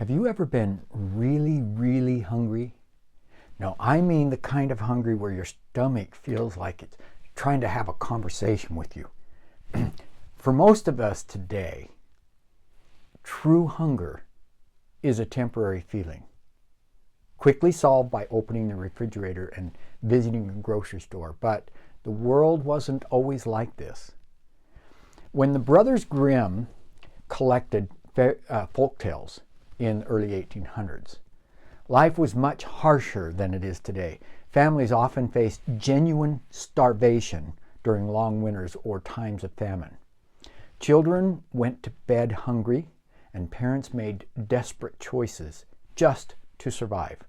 Have you ever been really, really hungry? No, I mean the kind of hungry where your stomach feels like it's trying to have a conversation with you. For most of us today, true hunger is a temporary feeling, quickly solved by opening the refrigerator and visiting a grocery store. But the world wasn't always like this. When the Brothers Grimm collected folk tales in the early 1800s, life was much harsher than it is today. Families often faced genuine starvation during long winters or times of famine. Children went to bed hungry, and parents made desperate choices just to survive.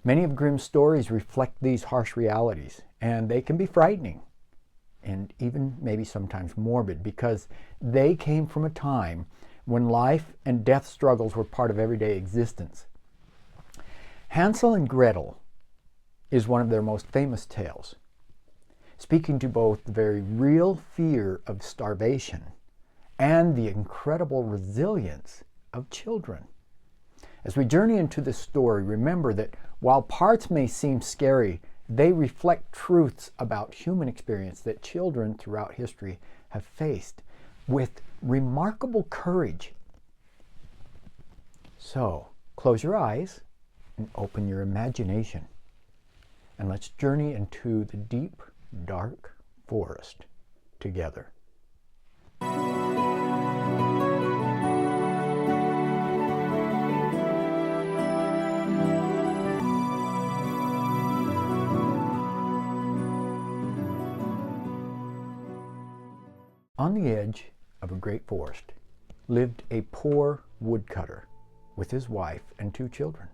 Many of Grimm's stories reflect these harsh realities, and they can be frightening and even maybe sometimes morbid because they came from a time when life and death struggles were part of everyday existence. Hansel and Gretel is one of their most famous tales, speaking to both the very real fear of starvation and the incredible resilience of children. As we journey into this story, remember that while parts may seem scary, they reflect truths about human experience that children throughout history have faced with remarkable courage. So, close your eyes and open your imagination, and let's journey into the deep, dark forest together. On the edge of a great forest lived a poor woodcutter with his wife and 2 children.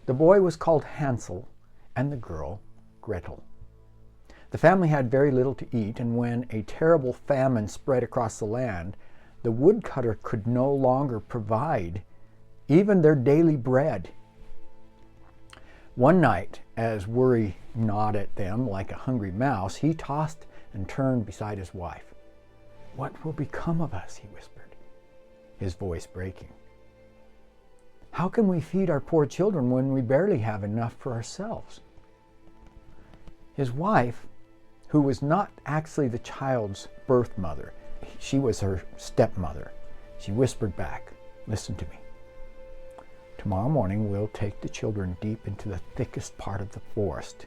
The boy was called Hansel and the girl Gretel. The family had very little to eat, and when a terrible famine spread across the land, the woodcutter could no longer provide even their daily bread. One night, as worry gnawed at them like a hungry mouse, he tossed and turned beside his wife. "What will become of us?" he whispered, his voice breaking. "How can we feed our poor children when we barely have enough for ourselves?" His wife, who was not actually the child's birth mother, she was her stepmother, she whispered back, "Listen to me. Tomorrow morning we'll take the children deep into the thickest part of the forest.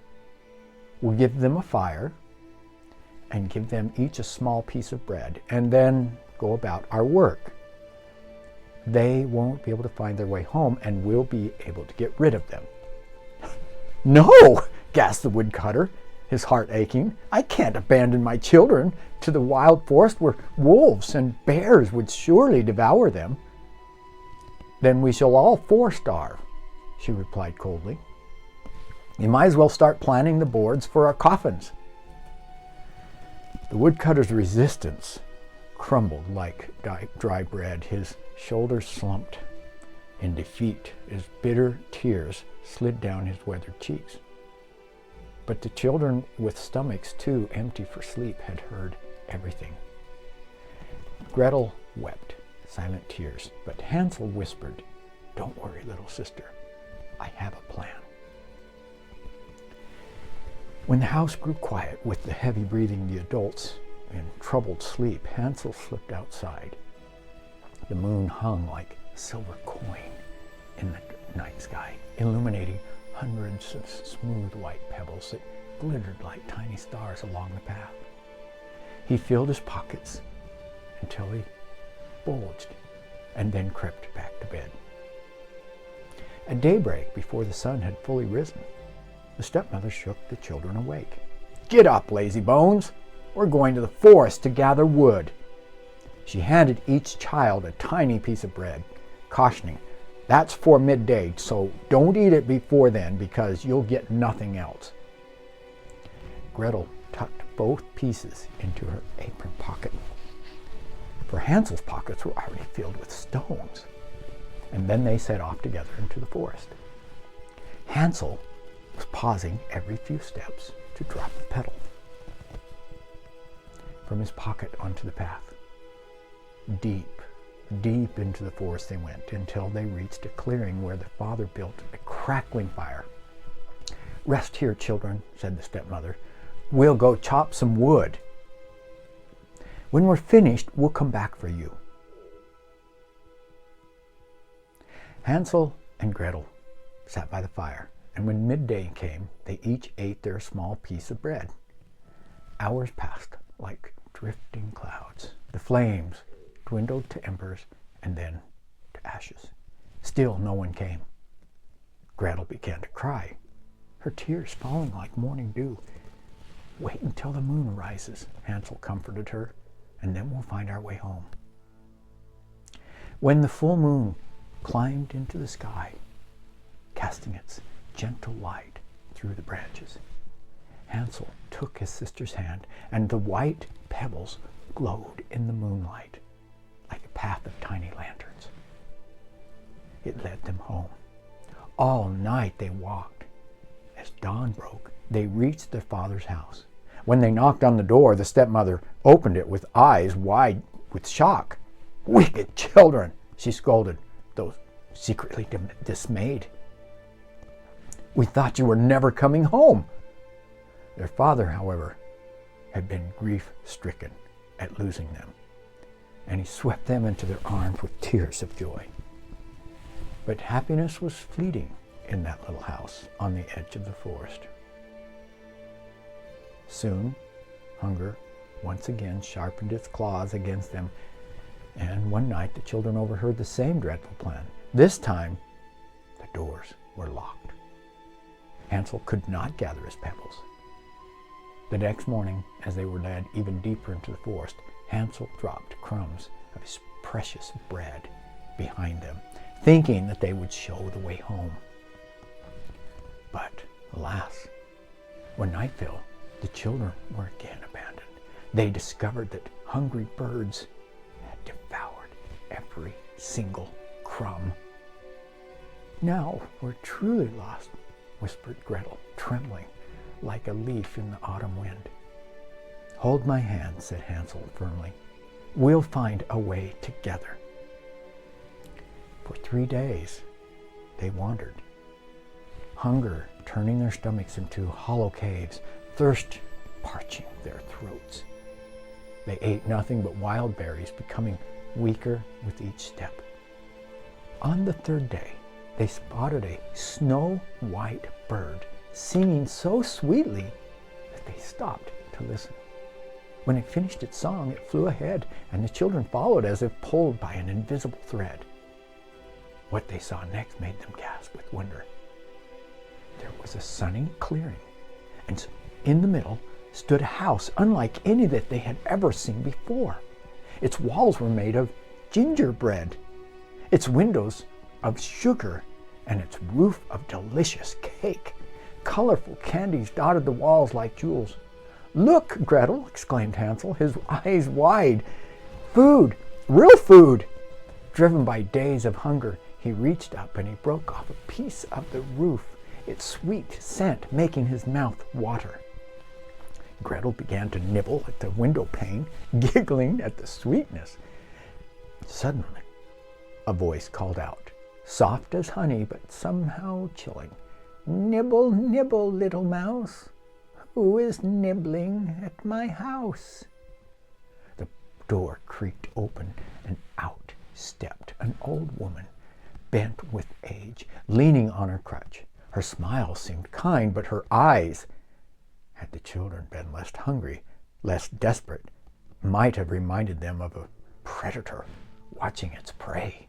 We'll give them a fire and give them each a small piece of bread, and then go about our work. They won't be able to find their way home, and we'll be able to get rid of them." "No!" gasped the woodcutter, his heart aching. "I can't abandon my children to the wild forest where wolves and bears would surely devour them." "Then we shall all 4 starve," she replied coldly. "You might as well start planning the boards for our coffins." The woodcutter's resistance crumbled like dry bread. His shoulders slumped in defeat as bitter tears slid down his weathered cheeks. But the children, with stomachs too empty for sleep, had heard everything. Gretel wept silent tears, but Hansel whispered, "Don't worry, little sister. I have a plan." When the house grew quiet with the heavy breathing of the adults in troubled sleep, Hansel slipped outside. The moon hung like a silver coin in the night sky, illuminating hundreds of smooth white pebbles that glittered like tiny stars along the path. He filled his pockets until they bulged and then crept back to bed. At daybreak, before the sun had fully risen, the stepmother shook the children awake. "Get up, lazy bones! We're going to the forest to gather wood." She handed each child a tiny piece of bread, cautioning, "That's for midday, so don't eat it before then because you'll get nothing else." Gretel tucked both pieces into her apron pocket, for Hansel's pockets were already filled with stones. And then they set off together into the forest. Hansel was pausing every few steps to drop a petal from his pocket onto the path. Deep, Deep into the forest they went until they reached a clearing where the father built a crackling fire. "Rest here, children," said the stepmother. "We'll go chop some wood. When we're finished, we'll come back for you." Hansel and Gretel sat by the fire, and when midday came, they each ate their small piece of bread. Hours passed like drifting clouds. The flames dwindled to embers and then to ashes. Still no one came. Gretel began to cry, her tears falling like morning dew. "Wait until the moon rises," Hansel comforted her, "and then we'll find our way home." When the full moon climbed into the sky, casting its gentle light through the branches, Hansel took his sister's hand, and the white pebbles glowed in the moonlight like a path of tiny lanterns. It led them home. All night they walked. As dawn broke, they reached their father's house. When they knocked on the door, the stepmother opened it with eyes wide with shock. "Wicked children," she scolded, though secretly dismayed. "We thought you were never coming home." Their father, however, had been grief-stricken at losing them, and he swept them into their arms with tears of joy. But happiness was fleeting in that little house on the edge of the forest. Soon, hunger once again sharpened its claws against them, and one night the children overheard the same dreadful plan. This time, the doors were locked. Hansel could not gather his pebbles. The next morning, as they were led even deeper into the forest, Hansel dropped crumbs of his precious bread behind them, thinking that they would show the way home. But, alas, when night fell, the children were again abandoned. They discovered that hungry birds had devoured every single crumb. "Now we're truly lost," whispered Gretel, trembling like a leaf in the autumn wind. "Hold my hand," said Hansel firmly. "We'll find a way together." For 3 days they wandered, hunger turning their stomachs into hollow caves, thirst parching their throats. They ate nothing but wild berries, becoming weaker with each step. On the 3rd day, they spotted a snow-white bird singing so sweetly that they stopped to listen. When it finished its song, it flew ahead, and the children followed as if pulled by an invisible thread. What they saw next made them gasp with wonder. There was a sunny clearing, and in the middle stood a house unlike any that they had ever seen before. Its walls were made of gingerbread, its windows of sugar, and its roof of delicious cake. Colorful candies dotted the walls like jewels. "Look, Gretel!" exclaimed Hansel, his eyes wide. "Food! Real food!" Driven by days of hunger, he reached up and he broke off a piece of the roof, its sweet scent making his mouth water. Gretel began to nibble at the window pane, giggling at the sweetness. Suddenly, a voice called out, soft as honey but somehow chilling, "Nibble, nibble, little mouse. Who is nibbling at my house?" The door creaked open, and out stepped an old woman, bent with age, leaning on her crutch. Her smile seemed kind, but her eyes, had the children been less hungry, less desperate, might have reminded them of a predator watching its prey.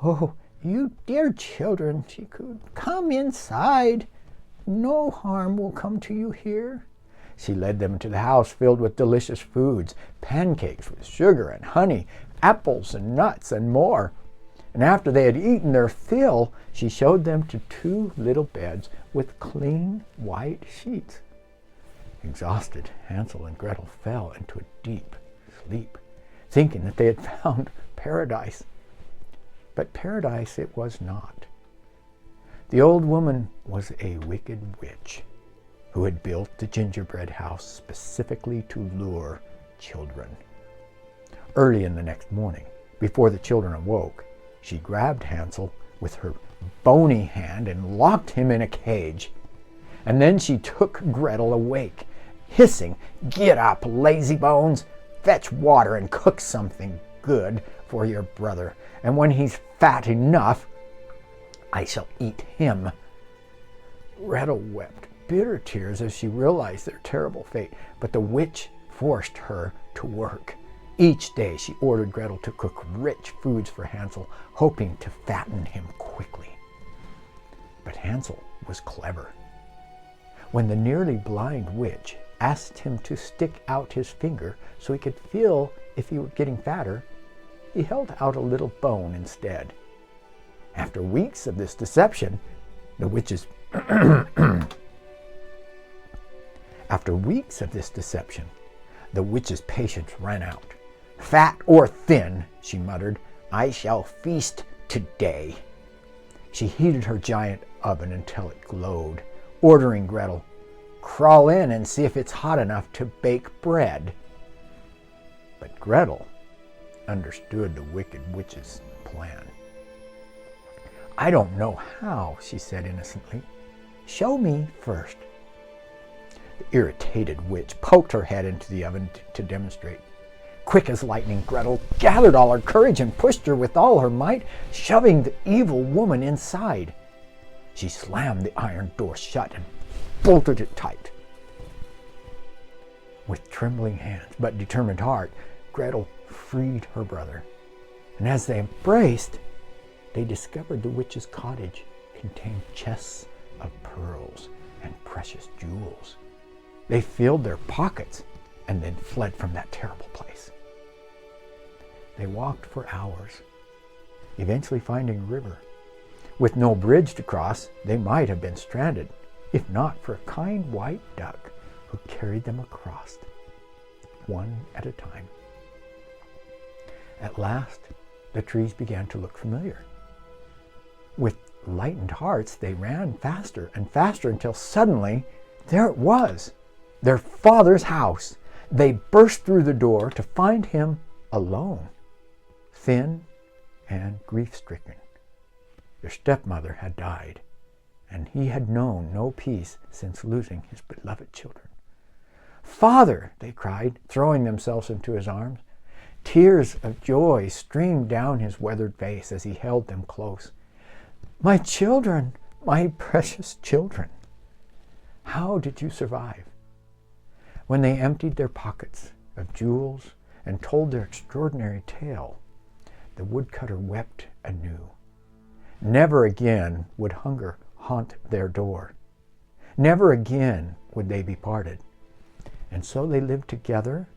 "Oh, you dear children," she cooed, "come inside. No harm will come to you here." She led them into the house filled with delicious foods, pancakes with sugar and honey, apples and nuts and more. And after they had eaten their fill, she showed them to 2 little beds with clean white sheets. Exhausted, Hansel and Gretel fell into a deep sleep, thinking that they had found paradise. But paradise it was not. The old woman was a wicked witch who had built the gingerbread house specifically to lure children. Early in the next morning, Before the children awoke, she grabbed Hansel with her bony hand and locked him in a cage. And then she took Gretel awake, hissing, "Get up, lazy bones! Fetch water and cook something good for your brother, and when he's fat enough, I shall eat him." Gretel wept bitter tears as she realized their terrible fate, but the witch forced her to work. Each day she ordered Gretel to cook rich foods for Hansel, hoping to fatten him quickly. But Hansel was clever. When the nearly blind witch asked him to stick out his finger so he could feel if he were getting fatter, he held out a little bone instead. After weeks of this deception, the witch's patience ran out. "Fat or thin," she muttered, "I shall feast today." She heated her giant oven until it glowed, ordering Gretel, "Crawl in and see if it's hot enough to bake bread." But Gretel understood the wicked witch's plan. "I don't know how," she said innocently. "Show me first." The irritated witch poked her head into the oven to demonstrate. Quick as lightning, Gretel gathered all her courage and pushed her with all her might, shoving the evil woman inside. She slammed the iron door shut and bolted it tight. With trembling hands but determined heart, Gretel freed her brother. And as they embraced, they discovered the witch's cottage contained chests of pearls and precious jewels. They filled their pockets and then fled from that terrible place. They walked for hours, eventually finding a river. With no bridge to cross, they might have been stranded, if not for a kind white duck who carried them across, one at a time. At last, the trees began to look familiar. With lightened hearts, they ran faster and faster until suddenly, there it was, their father's house. They burst through the door to find him alone, thin and grief-stricken. Their stepmother had died, and he had known no peace since losing his beloved children. "Father!" they cried, throwing themselves into his arms. Tears of joy streamed down his weathered face as he held them close. "My children, my precious children! How did you survive?" When they emptied their pockets of jewels and told their extraordinary tale, the woodcutter wept anew. Never again would hunger haunt their door. Never again would they be parted. And so they lived together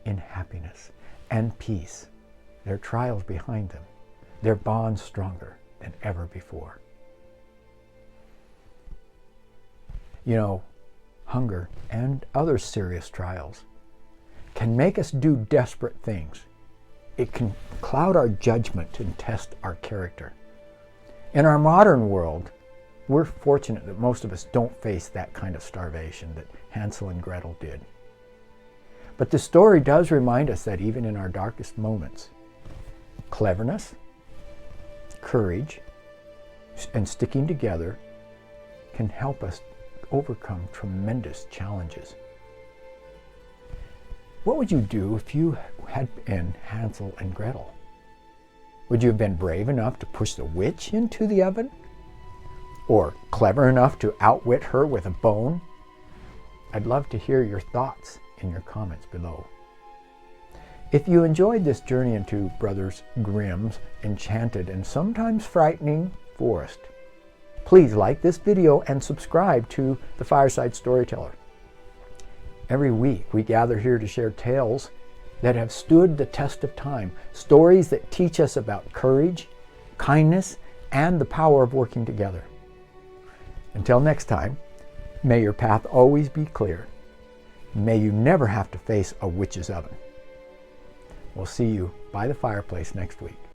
in happiness and peace, their trials behind them, their bonds stronger than ever before. You know, hunger and other serious trials can make us do desperate things. It can cloud our judgment and test our character. In our modern world, we're fortunate that most of us don't face that kind of starvation that Hansel and Gretel did. But the story does remind us that even in our darkest moments, cleverness, courage, and sticking together can help us overcome tremendous challenges. What would you do if you had been Hansel and Gretel? Would you have been brave enough to push the witch into the oven? Or clever enough to outwit her with a bone? I'd love to hear your thoughts in your comments below. If you enjoyed this journey into Brothers Grimm's enchanted and sometimes frightening forest, please like this video and subscribe to the Fireside Storyteller. Every week we gather here to share tales that have stood the test of time, stories that teach us about courage, kindness, and the power of working together. Until next time, may your path always be clear. May you never have to face a witch's oven. We'll see you by the fireplace next week.